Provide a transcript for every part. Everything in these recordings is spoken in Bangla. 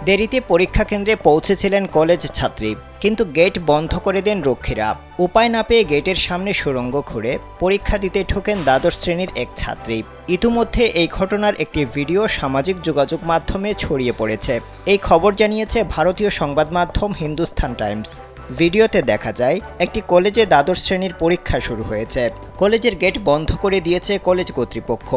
দেরিতে পরীক্ষা কেন্দ্রে পৌঁছেছিলেন কলেজ ছাত্রী, কিন্তু গেট বন্ধ করে দেন রক্ষীরা। উপায় না পেয়ে গেটের সামনে সুড়ঙ্গ খুঁড়ে পরীক্ষা দিতে ঢোকেন দ্বাদশ শ্রেণীর এক ছাত্রী। ইতিমধ্যে এই ঘটনার একটি ভিডিও সামাজিক যোগাযোগ মাধ্যমে ছড়িয়ে পড়েছে। এই খবর জানিয়েছে ভারতীয় সংবাদ মাধ্যম হিন্দুস্তান টাইমস। ভিডিওতে দেখা যায় একটি কলেজে দ্বাদশ শ্রেণীর পরীক্ষা শুরু হয়েছে। কলেজের গেট বন্ধ করে দিয়েছে কলেজ কর্তৃপক্ষ।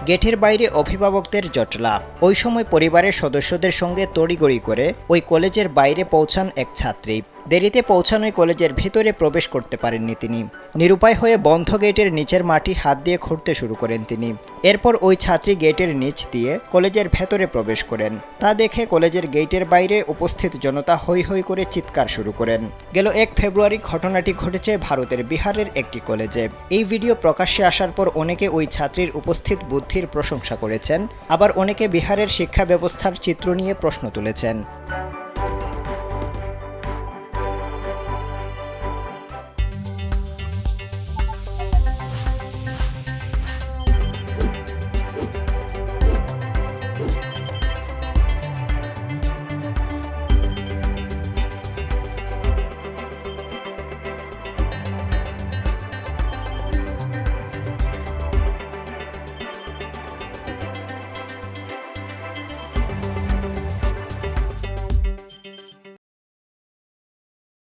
গেটের বাইরে অভিভাবকদের জটলা। ওই সময় পরিবারের সদস্যদের সঙ্গে তড়িঘড়ি করে ওই কলেজের বাইরে পৌঁছান এক ছাত্রী। দেরিতে পৌঁছানোয় কলেজের ভেতরে প্রবেশ করতে পারেননি তিনি। নিরুপায় হয়ে বন্ধ গেটের নিচের মাটি হাত দিয়ে খুঁড়তে শুরু করেন তিনি। এরপর ওই ছাত্রী গেটের নিচ দিয়ে কলেজের ভেতরে প্রবেশ করেন। তা দেখে কলেজের গেটের বাইরে উপস্থিত জনতা হৈ হৈ করে চিৎকার শুরু করেন। গেল 1 ফেব্রুয়ারি ঘটনাটি ঘটেছে ভারতের বিহারের একটি কলেজে। এই ভিডিও প্রকাশ্যে আসার পর অনেকে ওই ছাত্রীর উপস্থিত বুদ্ধির প্রশংসা করেছেন, আবার অনেকে বিহারের শিক্ষা ব্যবস্থার চিত্র নিয়ে প্রশ্ন তুলেছেন।